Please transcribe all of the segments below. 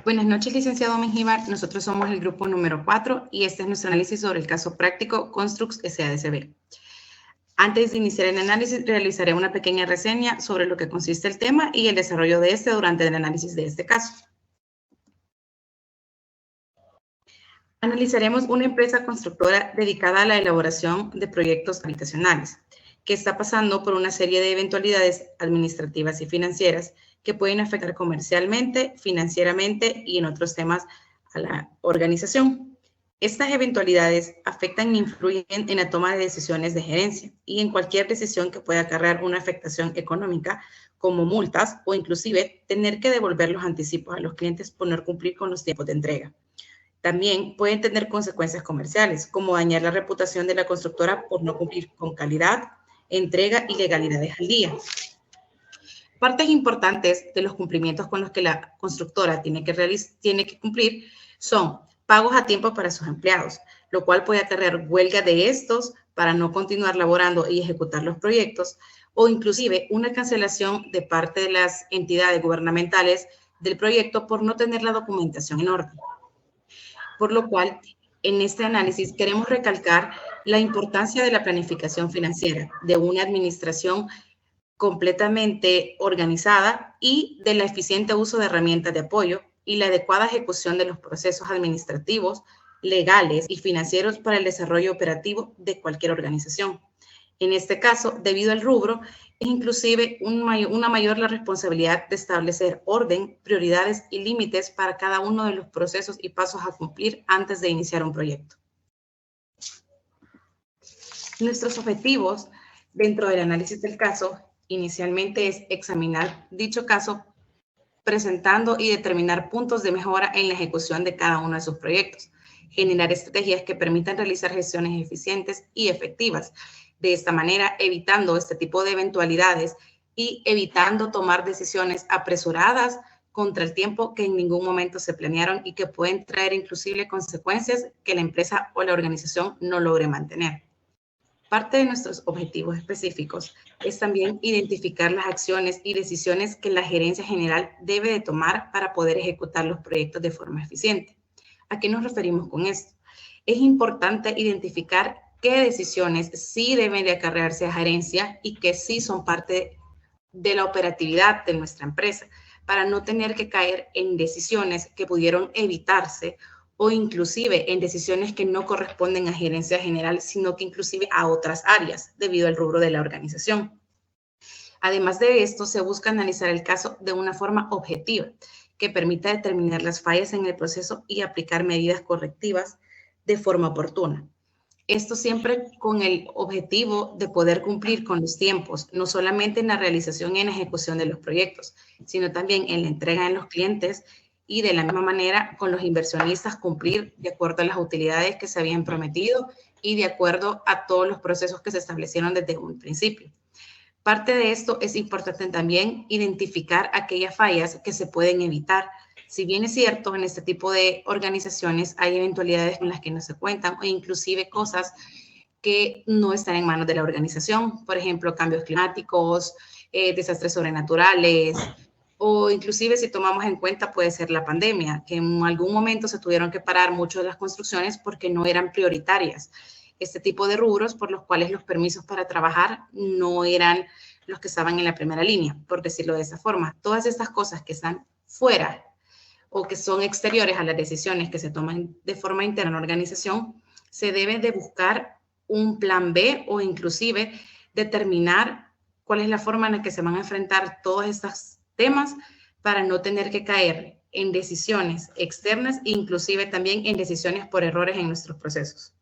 Buenas noches, licenciado Mengíbar. Nosotros somos el grupo número 4 y este es nuestro análisis sobre el caso práctico Construx SADCB. Antes de iniciar el análisis, realizaré una pequeña reseña sobre lo que consiste el tema y el desarrollo de este durante el análisis de este caso. Analizaremos una empresa constructora dedicada a la elaboración de proyectos habitacionales, que está pasando por una serie de eventualidades administrativas y financieras que pueden afectar comercialmente, financieramente y en otros temas a la organización. Estas eventualidades afectan e influyen en la toma de decisiones de gerencia y en cualquier decisión que pueda acarrear una afectación económica, como multas o inclusive tener que devolver los anticipos a los clientes por no cumplir con los tiempos de entrega. También pueden tener consecuencias comerciales, como dañar la reputación de la constructora por no cumplir con calidad, entrega y legalidades al día. Partes importantes de los cumplimientos con los que la constructora tiene que cumplir son pagos a tiempo para sus empleados, lo cual puede acarrear huelga de estos para no continuar laborando y ejecutar los proyectos, o inclusive una cancelación de parte de las entidades gubernamentales del proyecto por no tener la documentación en orden. Por lo cual, en este análisis queremos recalcar la importancia de la planificación financiera, de una administración completamente organizada y del eficiente uso de herramientas de apoyo y la adecuada ejecución de los procesos administrativos, legales y financieros para el desarrollo operativo de cualquier organización. En este caso, debido al rubro, es inclusive una mayor la responsabilidad de establecer orden, prioridades y límites para cada uno de los procesos y pasos a cumplir antes de iniciar un proyecto. Nuestros objetivos dentro del análisis del caso inicialmente es examinar dicho caso presentando y determinar puntos de mejora en la ejecución de cada uno de sus proyectos, generar estrategias que permitan realizar gestiones eficientes y efectivas, de esta manera evitando este tipo de eventualidades y evitando tomar decisiones apresuradas contra el tiempo que en ningún momento se planearon y que pueden traer inclusive consecuencias que la empresa o la organización no logre mantener. Parte de nuestros objetivos específicos es también identificar las acciones y decisiones que la gerencia general debe de tomar para poder ejecutar los proyectos de forma eficiente. ¿A qué nos referimos con esto? Es importante identificar qué decisiones sí deben de acarrearse a gerencia y que sí son parte de la operatividad de nuestra empresa, para no tener que caer en decisiones que pudieron evitarse o inclusive en decisiones que no corresponden a gerencia general, sino que inclusive a otras áreas debido al rubro de la organización. Además de esto, se busca analizar el caso de una forma objetiva que permita determinar las fallas en el proceso y aplicar medidas correctivas de forma oportuna. Esto siempre con el objetivo de poder cumplir con los tiempos, no solamente en la realización y en la ejecución de los proyectos, sino también en la entrega en los clientes y de la misma manera con los inversionistas cumplir de acuerdo a las utilidades que se habían prometido y de acuerdo a todos los procesos que se establecieron desde un principio. Parte de esto es importante también identificar aquellas fallas que se pueden evitar. Si bien es cierto, en este tipo de organizaciones hay eventualidades con las que no se cuentan o inclusive cosas que no están en manos de la organización, por ejemplo, cambios climáticos, desastres sobrenaturales, o inclusive si tomamos en cuenta puede ser la pandemia, que en algún momento se tuvieron que parar muchas de las construcciones porque no eran prioritarias. Este tipo de rubros por los cuales los permisos para trabajar no eran los que estaban en la primera línea, por decirlo de esa forma. Todas estas cosas que están fuera o que son exteriores a las decisiones que se toman de forma interna en la organización, se debe de buscar un plan B o inclusive determinar cuál es la forma en la que se van a enfrentar todos estos temas para no tener que caer en decisiones externas e inclusive también en decisiones por errores en nuestros procesos.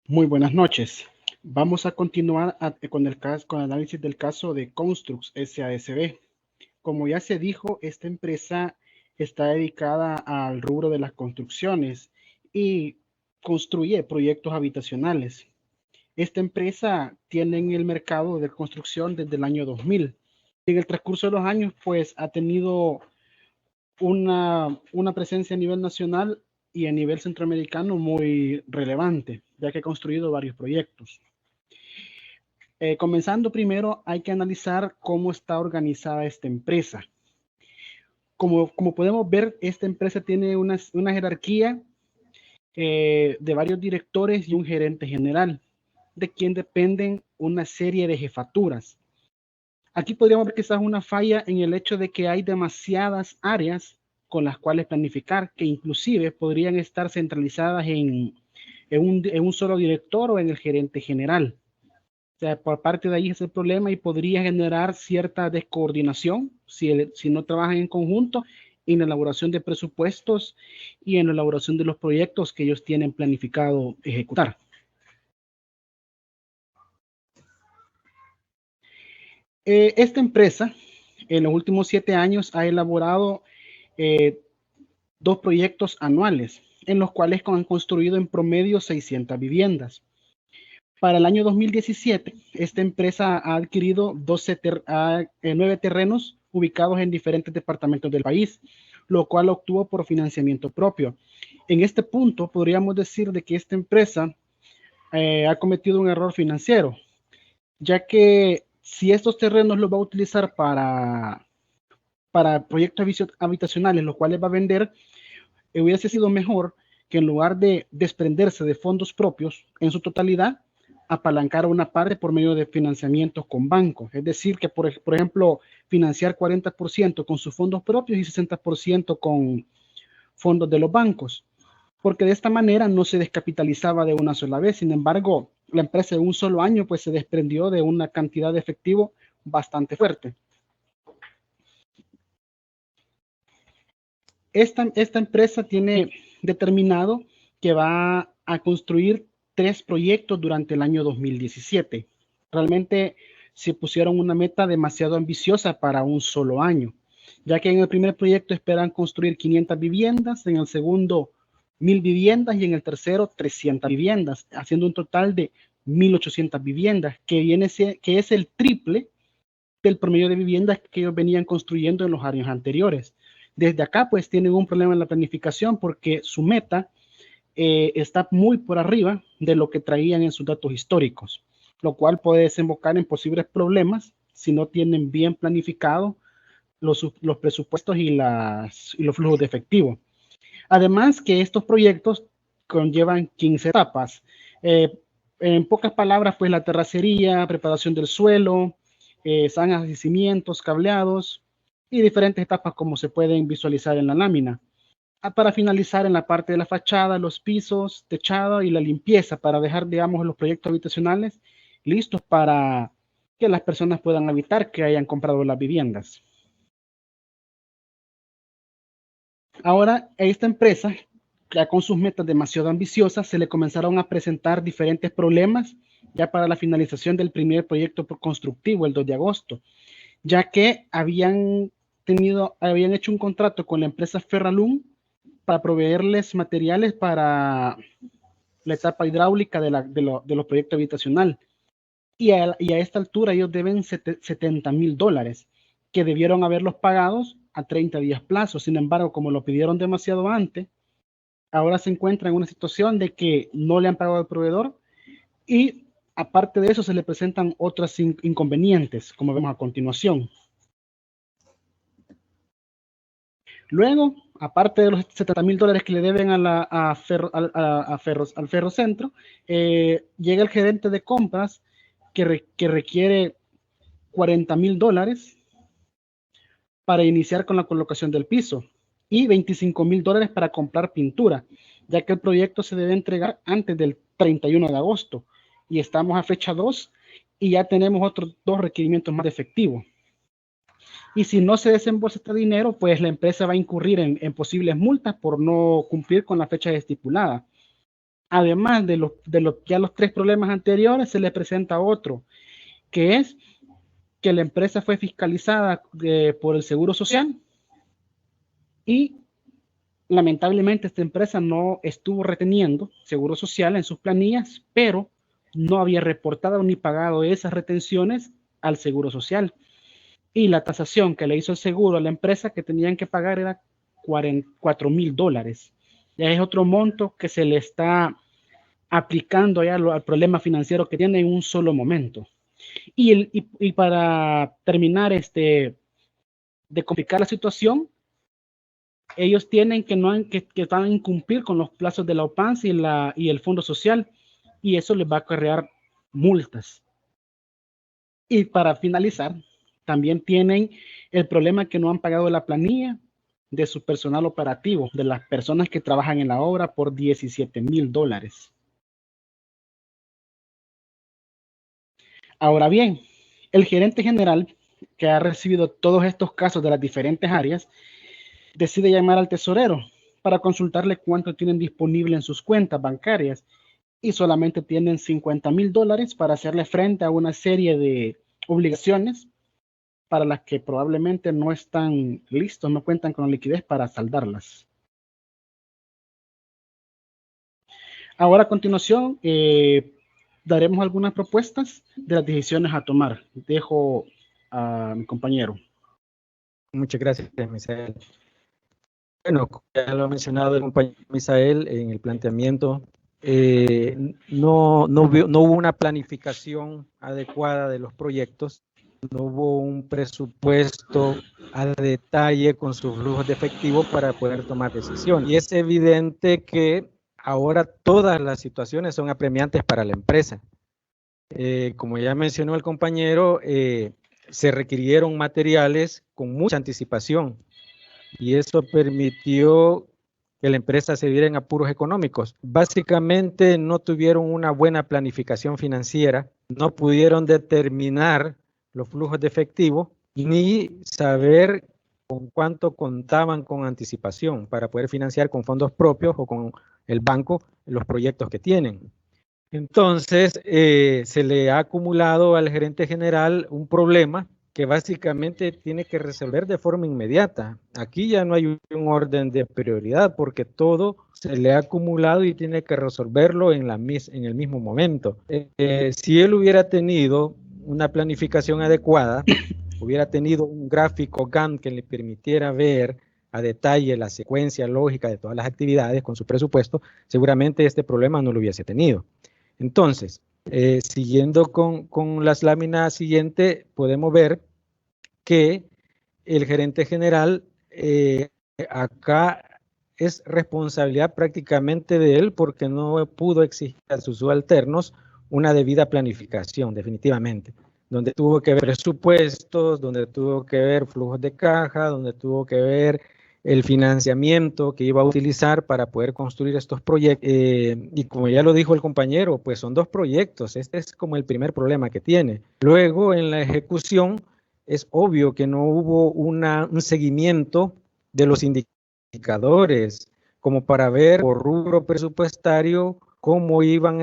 Muy buenas noches. Vamos a continuar con el análisis del caso de Construx SADCB. Como ya se dijo, esta empresa está dedicada al rubro de las construcciones y construye proyectos habitacionales. Esta empresa tiene en el mercado de construcción desde el año 2000. En el transcurso de los años, pues ha tenido una presencia a nivel nacional y a nivel centroamericano muy relevante, ya que ha construido varios proyectos. Comenzando primero, hay que analizar cómo está organizada esta empresa. Como podemos ver, esta empresa tiene una jerarquía de varios directores y un gerente general, de quien dependen una serie de jefaturas. Aquí podríamos ver quizás una falla en el hecho de que hay demasiadas áreas con las cuales planificar, que inclusive podrían estar centralizadas en un solo director o en el gerente general. O sea, por parte de ahí es el problema y podría generar cierta descoordinación si no trabajan en conjunto en la elaboración de presupuestos y en la elaboración de los proyectos que ellos tienen planificado ejecutar. Esta empresa en los últimos 7 años ha elaborado 2 proyectos anuales en los cuales han construido en promedio 600 viviendas. Para el año 2017, esta empresa ha adquirido 9 terrenos ubicados en diferentes departamentos del país, lo cual obtuvo por financiamiento propio. En este punto, podríamos decir de que esta empresa ha cometido un error financiero, ya que si estos terrenos los va a utilizar para proyectos habitacionales, los cuales va a vender, hubiese sido mejor que en lugar de desprenderse de fondos propios en su totalidad, apalancar una parte por medio de financiamientos con bancos. Es decir, que por ejemplo, financiar 40% con sus fondos propios y 60% con fondos de los bancos, porque de esta manera no se descapitalizaba de una sola vez. Sin embargo, la empresa en un solo año pues se desprendió de una cantidad de efectivo bastante fuerte. Esta empresa tiene determinado que va a construir 3 proyectos durante el año 2017. Realmente se pusieron una meta demasiado ambiciosa para un solo año, ya que en el primer proyecto esperan construir 500 viviendas, en el segundo 1,000 viviendas y en el tercero 300 viviendas, haciendo un total de 1,800 viviendas, que es el triple del promedio de viviendas que ellos venían construyendo en los años anteriores. Desde acá, pues, tienen un problema en la planificación porque su meta está muy por arriba de lo que traían en sus datos históricos, lo cual puede desembocar en posibles problemas si no tienen bien planificado los presupuestos y los flujos de efectivo. Además que estos proyectos conllevan 15 etapas. En pocas palabras, pues la terracería, preparación del suelo, zanjas y cimientos, cableados y diferentes etapas como se pueden visualizar en la lámina. Para finalizar en la parte de la fachada, los pisos, techado y la limpieza para dejar, digamos, los proyectos habitacionales listos para que las personas puedan habitar que hayan comprado las viviendas. Ahora, a esta empresa, ya con sus metas demasiado ambiciosas, se le comenzaron a presentar diferentes problemas ya para la finalización del primer proyecto constructivo, el 2 de agosto, ya que habían hecho un contrato con la empresa Ferralum para proveerles materiales para la etapa hidráulica de los proyectos habitacionales. Y a esta altura ellos deben $70,000 que debieron haberlos pagados a 30 días plazo. Sin embargo, como lo pidieron demasiado antes, ahora se encuentran en una situación de que no le han pagado al proveedor y aparte de eso se le presentan otros inconvenientes, como vemos a continuación. Luego, aparte de los $70,000 que le deben al Ferrocentro, llega el gerente de compras que requiere $40,000 para iniciar con la colocación del piso y $25,000 para comprar pintura, ya que el proyecto se debe entregar antes del 31 de agosto y estamos a fecha 2 y ya tenemos otros 2 requerimientos más de efectivo. Y si no se desembolsa este dinero, pues la empresa va a incurrir en posibles multas por no cumplir con la fecha estipulada. Además de los 3 problemas anteriores, se le presenta otro, que es que la empresa fue fiscalizada por el Seguro Social y lamentablemente esta empresa no estuvo reteniendo Seguro Social en sus planillas, pero no había reportado ni pagado esas retenciones al Seguro Social. Y la tasación que le hizo el seguro a la empresa que tenían que pagar era $44,000. Ya es otro monto que se le está aplicando ya al problema financiero que tiene en un solo momento. Y para terminar de complicar la situación, ellos tienen que van a incumplir con los plazos de la OPANS y el Fondo Social, y eso les va a acarrear multas. Y para finalizar, también tienen el problema que no han pagado la planilla de su personal operativo, de las personas que trabajan en la obra, por $17,000. Ahora bien, el gerente general, que ha recibido todos estos casos de las diferentes áreas, decide llamar al tesorero para consultarle cuánto tienen disponible en sus cuentas bancarias, y solamente tienen $50,000 para hacerle frente a una serie de obligaciones para las que probablemente no están listos, no cuentan con la liquidez para saldarlas. Ahora, a continuación, daremos algunas propuestas de las decisiones a tomar. Dejo a mi compañero. Muchas gracias, Misael. Bueno, ya lo ha mencionado el compañero Misael en el planteamiento, no hubo una planificación adecuada de los proyectos, no hubo un presupuesto a detalle con sus flujos de efectivo para poder tomar decisiones. Y es evidente que ahora todas las situaciones son apremiantes para la empresa. Como ya mencionó el compañero, se requirieron materiales con mucha anticipación, y eso permitió que la empresa se viera en apuros económicos. Básicamente no tuvieron una buena planificación financiera, no pudieron determinar los flujos de efectivo, ni saber con cuánto contaban con anticipación para poder financiar con fondos propios o con el banco los proyectos que tienen. Entonces, se le ha acumulado al gerente general un problema que básicamente tiene que resolver de forma inmediata. Aquí ya no hay un orden de prioridad porque todo se le ha acumulado y tiene que resolverlo en el mismo momento. Si él hubiera tenido una planificación adecuada, hubiera tenido un gráfico Gantt que le permitiera ver a detalle la secuencia lógica de todas las actividades con su presupuesto, seguramente este problema no lo hubiese tenido. Entonces, siguiendo con las láminas siguientes, podemos ver que el gerente general acá es responsabilidad prácticamente de él porque no pudo exigir a sus subalternos una debida planificación, definitivamente, donde tuvo que ver presupuestos, donde tuvo que ver flujos de caja, donde tuvo que ver el financiamiento que iba a utilizar para poder construir estos proyectos. Y como ya lo dijo el compañero, pues son dos proyectos. Este es como el primer problema que tiene. Luego, en la ejecución, es obvio que no hubo un seguimiento de los indicadores, como para ver por rubro presupuestario cómo iban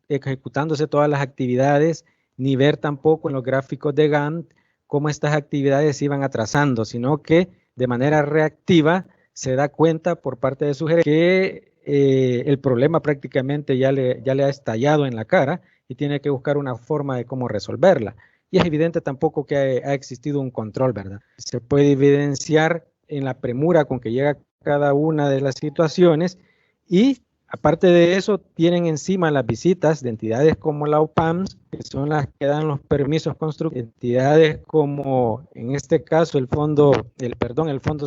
ejecutándose todas las actividades, ni ver tampoco en los gráficos de Gantt cómo estas actividades se iban atrasando, sino que de manera reactiva se da cuenta por parte de su gerente que el problema prácticamente ya le ha estallado en la cara y tiene que buscar una forma de cómo resolverla. Y es evidente tampoco que ha existido un control, ¿verdad? Se puede evidenciar en la premura con que llega cada una de las situaciones, y aparte de eso tienen encima las visitas de entidades como la OPAMS, que son las que dan los permisos constructivos, entidades como en este caso el Fondo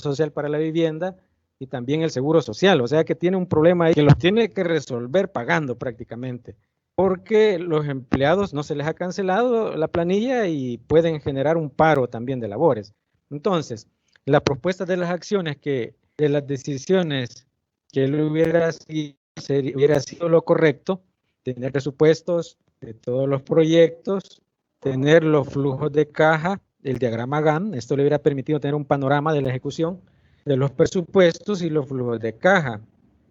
Social para la Vivienda y también el Seguro Social, o sea que tiene un problema ahí que los tiene que resolver pagando prácticamente, porque los empleados no se les ha cancelado la planilla y pueden generar un paro también de labores. Entonces, la propuesta de las acciones de las decisiones que él hubiera sido lo correcto, tener presupuestos de todos los proyectos, tener los flujos de caja, el diagrama Gantt, esto le hubiera permitido tener un panorama de la ejecución de los presupuestos y los flujos de caja,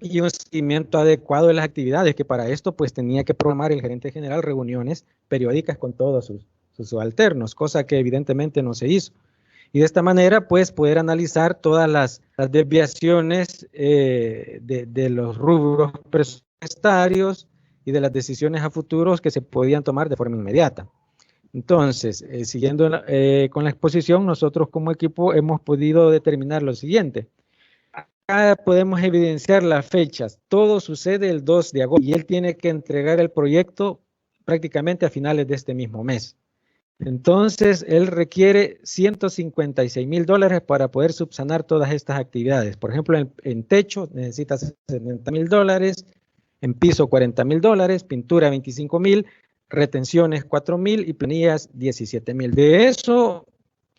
y un seguimiento adecuado de las actividades, que para esto pues tenía que programar el gerente general reuniones periódicas con todos sus subalternos, cosa que evidentemente no se hizo. Y de esta manera, pues, poder analizar todas las desviaciones de los rubros presupuestarios y de las decisiones a futuros que se podían tomar de forma inmediata. Entonces, siguiendo con la exposición, nosotros como equipo hemos podido determinar lo siguiente. Acá podemos evidenciar las fechas. Todo sucede el 2 de agosto y él tiene que entregar el proyecto prácticamente a finales de este mismo mes. Entonces, él requiere $156,000 para poder subsanar todas estas actividades. Por ejemplo, en techo necesita $70,000, en piso $40,000, pintura $25,000, retenciones $4,000 y planillas $17,000. De eso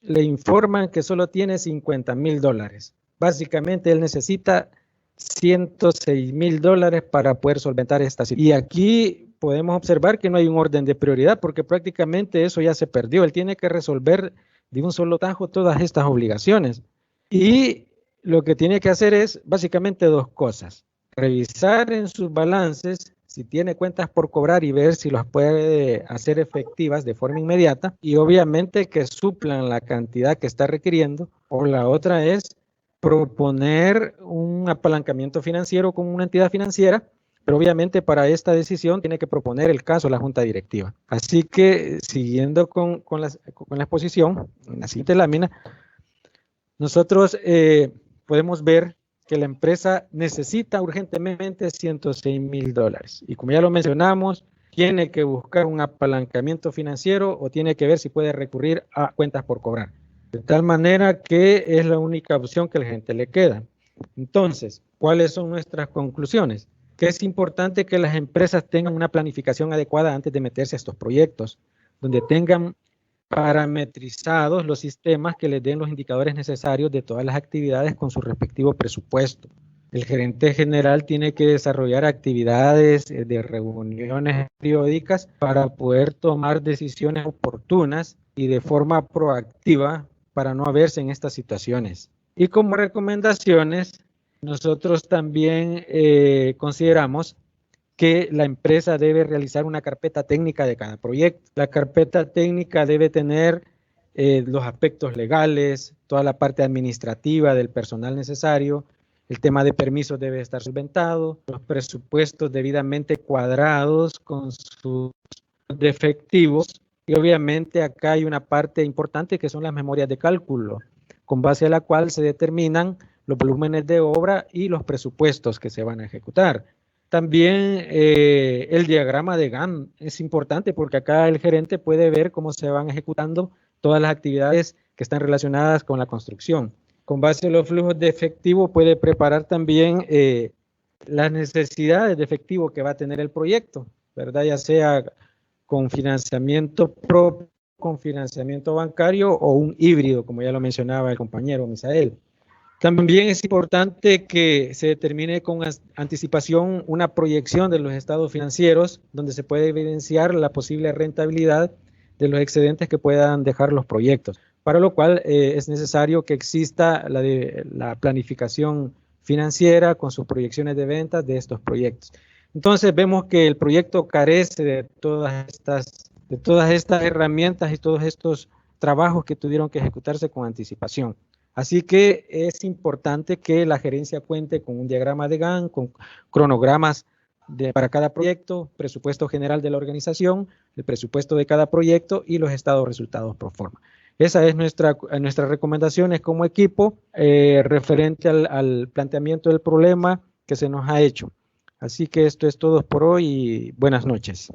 le informan que solo tiene $50,000. Básicamente, él necesita $106,000 para poder solventar esta situación. Y aquí podemos observar que no hay un orden de prioridad porque prácticamente eso ya se perdió. Él tiene que resolver de un solo tajo todas estas obligaciones. Y lo que tiene que hacer es básicamente dos cosas. Revisar en sus balances si tiene cuentas por cobrar y ver si las puede hacer efectivas de forma inmediata. Y obviamente que suplan la cantidad que está requiriendo. O la otra es proponer un apalancamiento financiero con una entidad financiera, pero obviamente para esta decisión tiene que proponer el caso a la junta directiva. Así que siguiendo con la exposición, en la siguiente lámina, nosotros podemos ver que la empresa necesita urgentemente $106,000 y como ya lo mencionamos, tiene que buscar un apalancamiento financiero o tiene que ver si puede recurrir a cuentas por cobrar. De tal manera que es la única opción que a la gente le queda. Entonces, ¿cuáles son nuestras conclusiones? Que es importante que las empresas tengan una planificación adecuada antes de meterse a estos proyectos, donde tengan parametrizados los sistemas que les den los indicadores necesarios de todas las actividades con su respectivo presupuesto. El gerente general tiene que desarrollar actividades de reuniones periódicas para poder tomar decisiones oportunas y de forma proactiva para no verse en estas situaciones. Y como recomendaciones, nosotros también consideramos que la empresa debe realizar una carpeta técnica de cada proyecto. La carpeta técnica debe tener los aspectos legales, toda la parte administrativa del personal necesario, el tema de permisos debe estar solventado, los presupuestos debidamente cuadrados con sus efectivos. Y obviamente acá hay una parte importante que son las memorias de cálculo, con base a la cual se determinan los volúmenes de obra y los presupuestos que se van a ejecutar. También el diagrama de Gantt es importante porque acá el gerente puede ver cómo se van ejecutando todas las actividades que están relacionadas con la construcción. Con base a los flujos de efectivo puede preparar también las necesidades de efectivo que va a tener el proyecto, ¿verdad? Ya sea con financiamiento propio, con financiamiento bancario o un híbrido, como ya lo mencionaba el compañero Misael. También es importante que se determine con anticipación una proyección de los estados financieros, donde se puede evidenciar la posible rentabilidad de los excedentes que puedan dejar los proyectos, para lo cual es necesario que exista la planificación financiera con sus proyecciones de ventas de estos proyectos. Entonces vemos que el proyecto carece de todas estas herramientas y todos estos trabajos que tuvieron que ejecutarse con anticipación. Así que es importante que la gerencia cuente con un diagrama de Gantt, con cronogramas para cada proyecto, presupuesto general de la organización, el presupuesto de cada proyecto y los estados resultados pro forma. Esa es nuestras recomendaciones como equipo referente al planteamiento del problema que se nos ha hecho. Así que esto es todo por hoy y buenas noches.